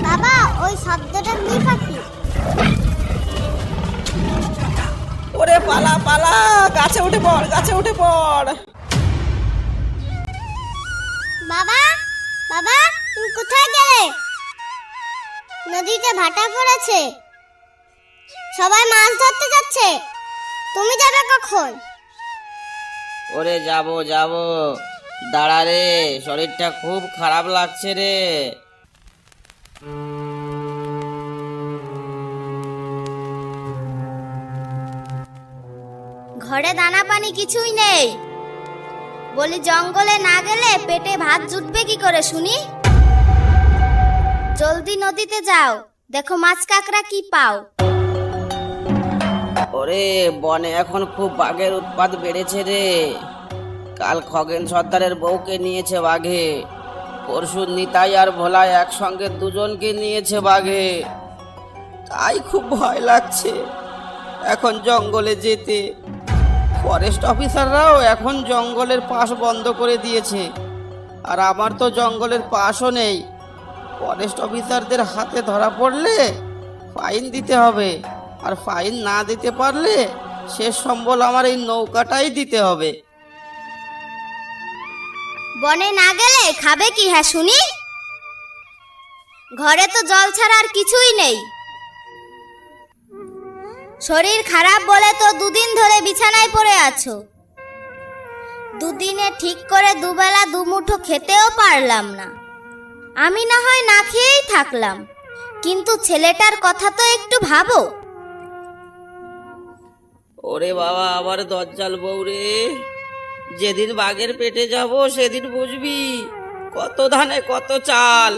বাবা ওই শব্দটা কি পাখি? ওরে পালা পালা, গাছে উঠে পড়, গাছে উঠে পড়। বাবা বাবা তুমি কোথায় গেলে? নদীতে ভাটা পড়েছে, সবাই মাছ ধরতে যাচ্ছে, তুমি যাবে কখন? ওরে যাব যাব, দাঁড়া রে, শরীরটা খুব খারাপ লাগছে রে। ঘরে দানা পানি কিছুই নেই, বলি জঙ্গলে না গেলে পেটে ভাত জুটবে কি করে শুনি? জলদি নদীতে যাও, দেখো মাছ কাঁকড়া কি পাও। ওরে বনে এখন খুব বাঘের উৎপাত বেড়েছে রে। কাল খগেন সর্দারের বউকে নিয়েছে বাঘে, পরশু নিতাই আর ভোলা একসঙ্গে দুজনকে নিয়েছে বাঘে। তাই খুব ভয় লাগছে এখন জঙ্গলে যেতে। ফরেস্ট অফিসাররাও এখন জঙ্গলের পাশ বন্ধ করে দিয়েছে, আর আমার তো জঙ্গলের পাশও নেই। ফরেস্ট অফিসারদের হাতে ধরা পড়লে ফাইন দিতে হবে, আর ফাইন না দিতে পারলে শেষ সম্বল আমার এই নৌকাটাই দিতে হবে। বনে না গেলে খাবে কি হ্যাঁ শুনি? ঘরে তো জল ছাড়া আর কিছুই নেই। শরীর খারাপ বলে তো দুদিন ধরে বিছানায় পড়ে আছো। দুদিনে ঠিক করে দুবেলা দুমুঠো খেতেও পারলাম না। আমি না হয় না খেয়েই থাকলাম, কিন্তু ছেলেটার কথা তো একটু ভাবো। ওরে বাবা, আবার দজ্জাল বউ রে। যেদিন বাঘের পেটে যাব সেদিন বুঝবি কত ধানে কত চাল।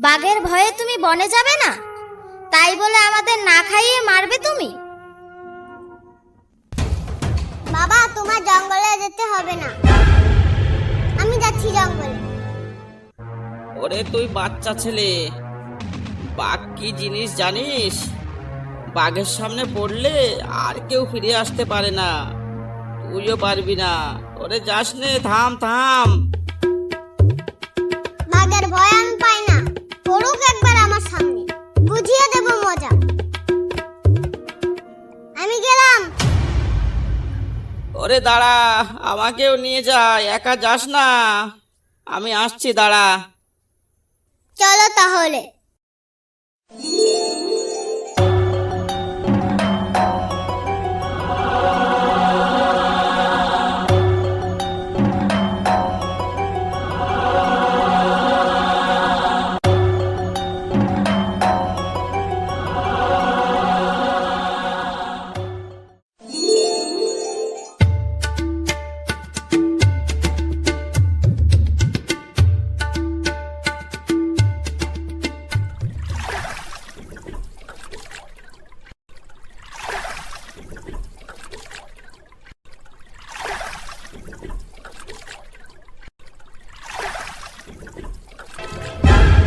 বাঘের ভয়ে তুমি বনে যাবে না, তাই বলে আমাদের না খাইয়ে মারবে তুমি? বাবা তোমার জঙ্গলে যেতে হবে না, আমি যাচ্ছি জঙ্গলে। ওরে তুই বাচ্চা ছেলে, বাঘ কি জিনিস জানিস? বাঘের সামনে পড়লে আর কেউ ফিরে আসতে পারে না, তুইও পারবি না। ওরে যাস নে, থাম থাম। বাঘের ভয় আমি পাই না, পড়ুক একবার আমার সামনে, বুঝিয়ে দেব মজা। আমি গেলাম। ওরে দাঁড়া, আমাকেও নিয়ে যা, একা যাস না, আমি আসছি, দাঁড়া। চলো তাহলে।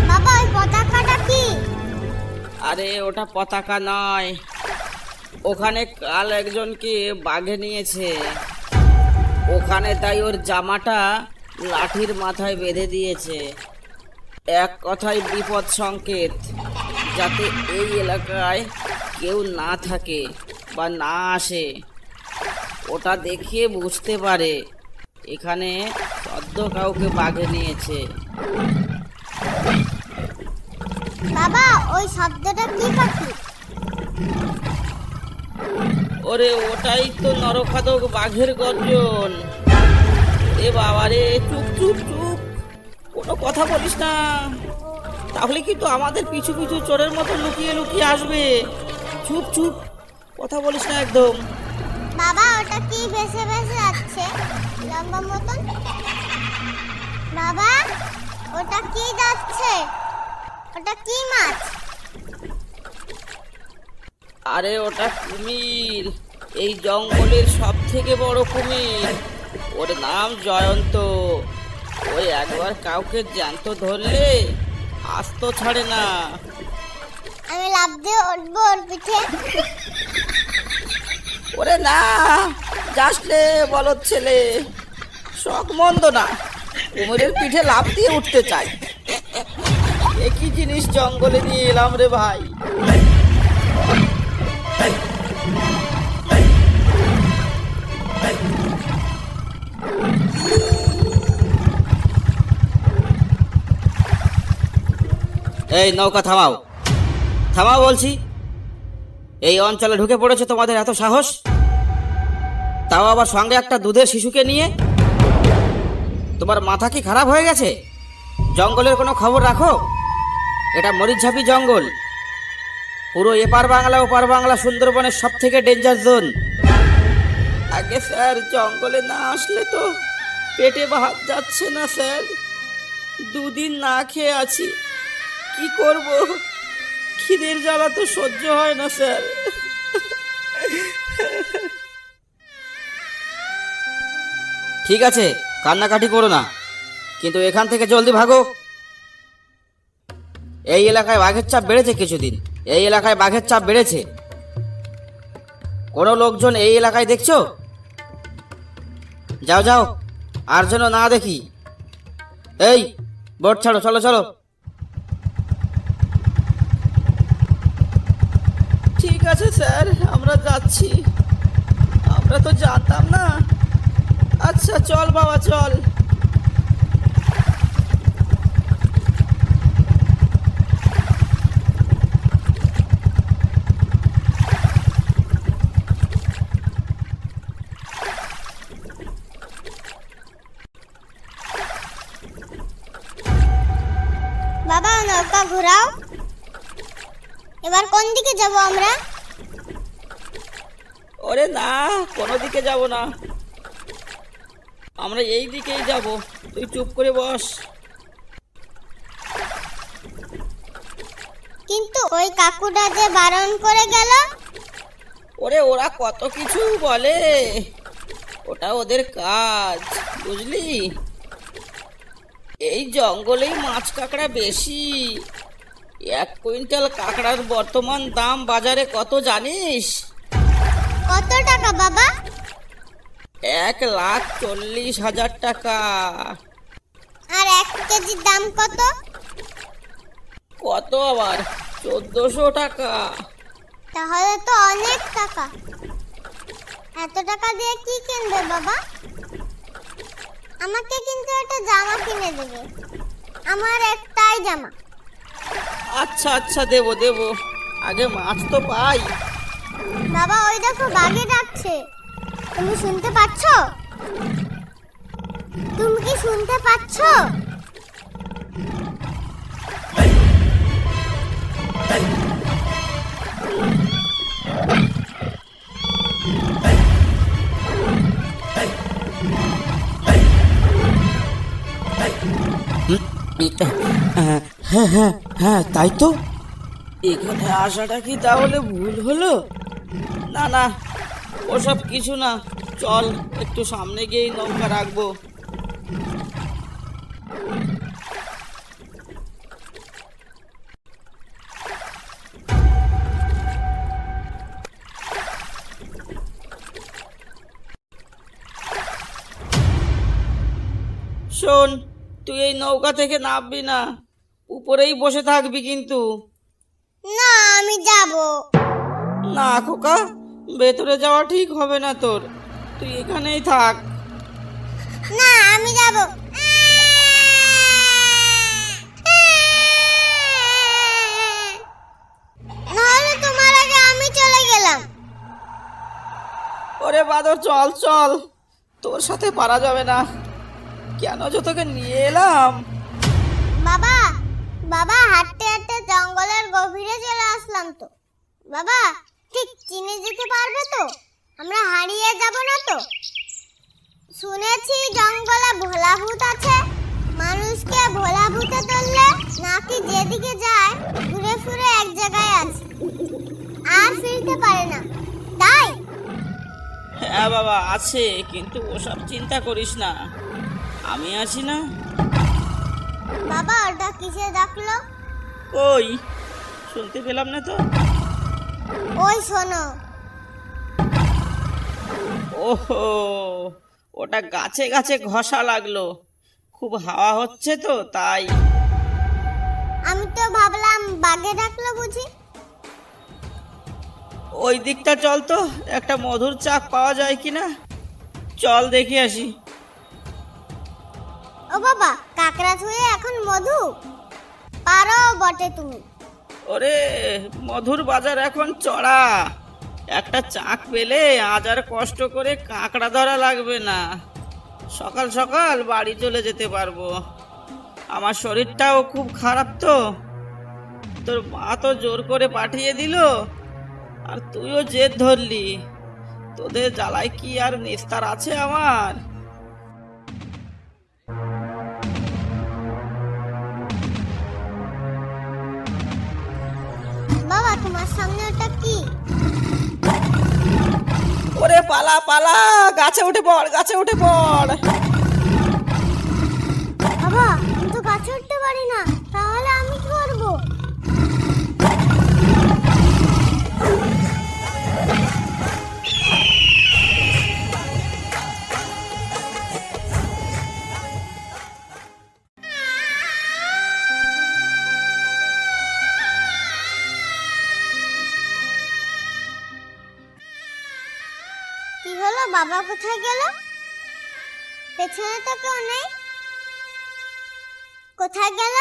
বাবা ওই পতাকাটা কি? আরে ওটা পতাকা নয়, ওখানে কাল একজনকে বাঘে নিয়েছে, ওখানে তাই ওর জামাটা লাঠির মাথায় বেঁধে দিয়েছে। এক কথায় বিপদ সংকেত, যাতে এই এলাকায় কেউ না থাকে বা না আসে। ওটা দেখিয়ে বুঝতে পারে এখানে সদ্য কাউকে বাঘে নিয়েছে। বাবা ওই শব্দটা কি পাখি? ওরে ওটাই তো নরখাদক বাঘের গর্জন। এ বাবা রে, চুপ চুপ চুপ, কোনো কথা বলিস না, তাহলে কিন্তু আমাদের পিছু পিছু চোরের মতো লুকিয়ে লুকিয়ে আসবে। চুপ চুপ, কথা বলিস না একদম। বাবা ওটা কি ভেসে ভেসে যাচ্ছে লম্বা মতন? বাবা ওটা কি যাচ্ছে? ওটা কি মাছ? আরে ওটা কুমির, এই জঙ্গলের সব থেকে বড় কুমির। ওর নাম জয়ন্ত। ওই একবার কাউকে জ্যান্ত ধরলে আস্ত ছাড়ে না। আমি লাফ দিয়ে উঠবো ওর পিঠে। ওরে না, যাসলে বলদ ছেলে, শখ মন্দ না, কুমিরের পিঠে লাফ দিয়ে উঠতে চাই। একই জিনিস জঙ্গলে নিয়ে এলাম রে ভাই। এই নৌকা থামাও, থামাও বলছি। এই অঞ্চলে ঢুকে পড়েছে তোমাদের এত সাহস, তাও আবার সঙ্গে একটা দুধের শিশুকে নিয়ে। তোমার মাথা কি খারাপ হয়ে গেছে? জঙ্গলের কোনো খবর রাখো? এটা মরিচঝাপি জঙ্গল, পুরো এপার বাংলা ওপার বাংলা সুন্দরবনের সব থেকে ডেঞ্জার জোন। আগে স্যার, জঙ্গলে না আসলে তো পেটে ভাত যাচ্ছে না স্যার। দুদিন না খেয়ে আছি, কি করব? খিদের জ্বালা তো সহ্য হয় না স্যার। ঠিক আছে, কান্নাকাটি করো না, কিন্তু এখান থেকে জলদি ভাগো। এই এলাকায় বাঘের চাপ বেড়েছে কিছুদিন, এই এলাকায় বাঘের চাপ বেড়েছে। কোনো লোকজন এই এলাকায় দেখছো? যাও যাও, আর যেন না দেখি। এই বোট ছাড়ো, চলো চলো। ঠিক আছে স্যার, আমরা যাচ্ছি। আমরা তো জানতাম না। আচ্ছা চল বাবা, চল। বাবা নৌকা ঘোরাও। এবার কোন দিকে যাব আমরা? ওরে না, কোনো দিকে যাব না, আমরা এই দিকেই যাব। তুই চুপ করে বস। কিন্তু ওই কাকুটা যে বারণ করে গেল। ওরে ওরা কত কিছু বলে, ওটা ওদের কাজ, বুঝলি? এই জঙ্গলেই মাছ কাঁকড়া বেশি। 1 কুইন্টাল কাঁকড়ার বর্তমান দাম বাজারে কত জানিস? কত টাকা বাবা? 1,40,000 টাকা। আর 1 কেজির দাম কত? কত আবার? 1400 টাকা। তাহলে তো অনেক টাকা। এত টাকা দিয়ে কি কিনবে বাবা? আমাকে কিন্তু একটা জামা কিনে দেবে, আমার একটাই জামা। আচ্ছা আচ্ছা, দেবো দেবো, আগে মাছ তো পাই। বাবা ওই দেখো, বাঘে ডাকছে। তুমি শুনতে পাচ্ছ? তুমি কি শুনতে পাচ্ছ? হ্যাঁ হ্যাঁ হ্যাঁ, তাই তো। এখানে আসাটা কি তাহলে ভুল হলো? না না, ওসব কিছু না। চল একটু সামনে গিয়েই নৌকা রাখবো। শোন, তুই এই নৌকা থেকে নামবি না, উপরেই বসে থাকবি কিন্তু। না, আমি যাব না খোকা, ভেতরে যাওয়া ঠিক হবে না তোর, তুই এখানেই থাক। না, আমি যাব। নাহলে তোমার আগে আমি চলে গেলাম। ওরে বাদর, চল চল, তোর সাথে পারা যাবে না। কেন যে তোকে নিয়ে এলাম। বাবা, বাবা হাঁটতে হাঁটতে জঙ্গলের গভীরে চলে আসলাম তো। বাবা ঠিক চিনে যেতে পারবে তো? আমরা হারিয়ে যাব না তো? শুনেছি জঙ্গলে ভোলা ভূত আছে। মানুষকে ভোলা ভূতে ধরলে নাকি যেদিকে যায় ঘুরে ফিরে এক জায়গায় আছে, আর ফিরতে পারে না, তাই? হ্যাঁ বাবা আছে, কিন্তু ওসব চিন্তা করিস না, আমি আছি না। বাবা ওটা কিসে ডাকলো? কই, শুনতে পেলাম না তো। ওই শোনো। ওহো, ওটা গাছে গাছে ঘষা লাগলো। খুব হাওয়া হচ্ছে তো তাই। আমি তো ভাবলাম বাঘে ডাকলো বুঝি। ওই দিকটা চল তো, একটা মধুর চাক পাওয়া যায় কিনা, চল দেখে আসি। ও বাবা, কাকড়া ছুঁয়ে এখন মধু পারো বটে তুমি। ওরে, মধুর বাজার এখন চড়া, একটা চাক পেলে আজ আর কষ্ট করে কাঁকড়া ধরা লাগবে না, সকাল সকাল বাড়ি চলে যেতে পারবো। আমার শরীরটাও খুব খারাপ তো, তোর মা তো জোর করে পাঠিয়ে দিল, আর তুইও জেদ ধরলি, তোদের জ্বালায় কি আর নিস্তার আছে আমার। বাবা, তোমার সামনে ওটা কি? ওরে পালা পালা, গাছে উঠে পড়, গাছে উঠে পড়। বাবা, আমি তো গাছে উঠতে পারি না, তাহলে আমি কি করবো? কি হলো, বাবা কোথায় গেল? পেছনে তো কেউ নেই, কোথায় গেল?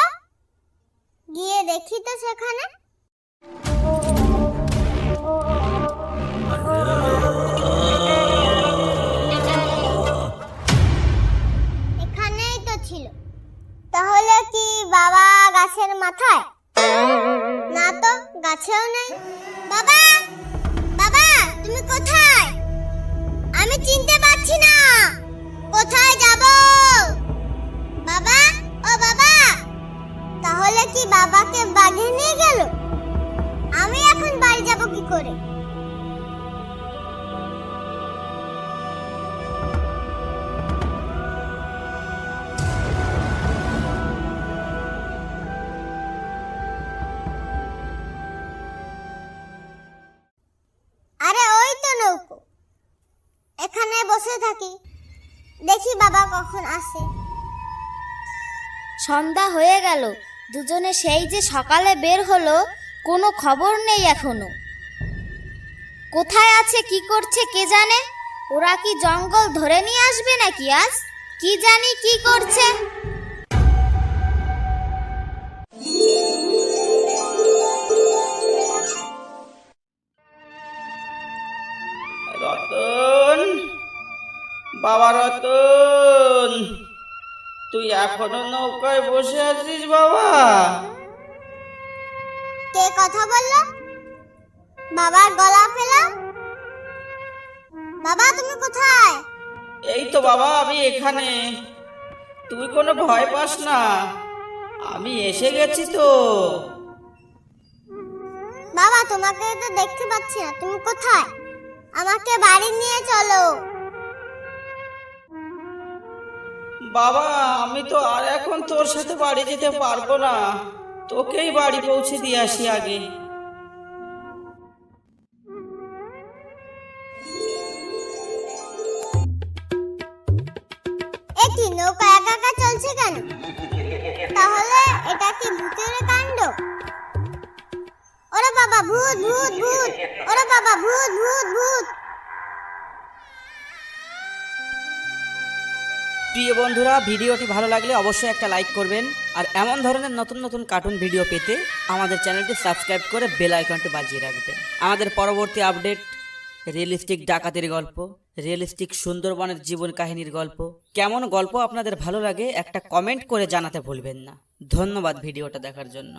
গিয়ে দেখি তো সেখানে। এখানেই তো ছিল। তাহলে কি বাবা গাছের মাথায়? না তো, গাছেও নেই। বাবা, বাবা, তুমি কোথায়? আমি চিনতে পারছি না, কোথায় যাব? বাবা, ও বাবা, তাহলে কি বাবাকে বাঘে নিয়ে গেল? আমি এখন বাড়ি যাব কি করে? আরে ওই তো নৌকো, এখানে বসে থাকি, দেখি বাবা কখন আসে। সন্ধ্যা হয়ে গেল, দুজনে সেই যে সকালে বের হলো, কোনো খবর নেই এখনো। কোথায় আছে, কি করছে কে জানে? ওরা কি জঙ্গল ধরে নিয়ে আসবে নাকি আজ? কি জানি কি করছে। রতন, বাবা রতন, তুই এখনো নৌকায় বসে আছিস বাবা? কে কথা বললো? বাবার গলা পেলাম। বাবা, তুমি কোথায়? এই তো বাবা, আমি এখানে, তুই কোনো ভয় পাস না, আমি এসে গেছি তো। বাবা, তোমাকে তো দেখতে পাচ্ছি না, তুমি কোথায়? আমাকে বাড়ি নিয়ে চলো। বাবা, আমি তো আর এখন তোর সাথে বাড়ি যেতে পারবো না, তোকেই বাড়ি পৌঁছে দিয়ে আসি আগে। এ কি, নৌকা একা একা চলছে কেন? তাহলে এটা কি ভূতের কাণ্ড? ওরে বাবা, ভূত ভূত ভূত! ওরে বাবা, ভূত ভূত ভূত! প্রিয় বন্ধুরা, ভিডিওটি ভালো লাগলে অবশ্যই একটা লাইক করবেন, আর এমন ধরনের নতুন নতুন কার্টুন ভিডিও পেতে আমাদের চ্যানেলটি সাবস্ক্রাইব করে বেল আইকনটি বাজিয়ে রাখবেন। আমাদের পরবর্তী আপডেট রিয়েলিস্টিক ডাকাতির গল্প, রিয়েলিস্টিক সুন্দরবনের জীবন কাহিনীর গল্প, কেমন গল্প আপনাদের ভালো লাগে একটা কমেন্ট করে জানাতে ভুলবেন না। ধন্যবাদ ভিডিওটা দেখার জন্য।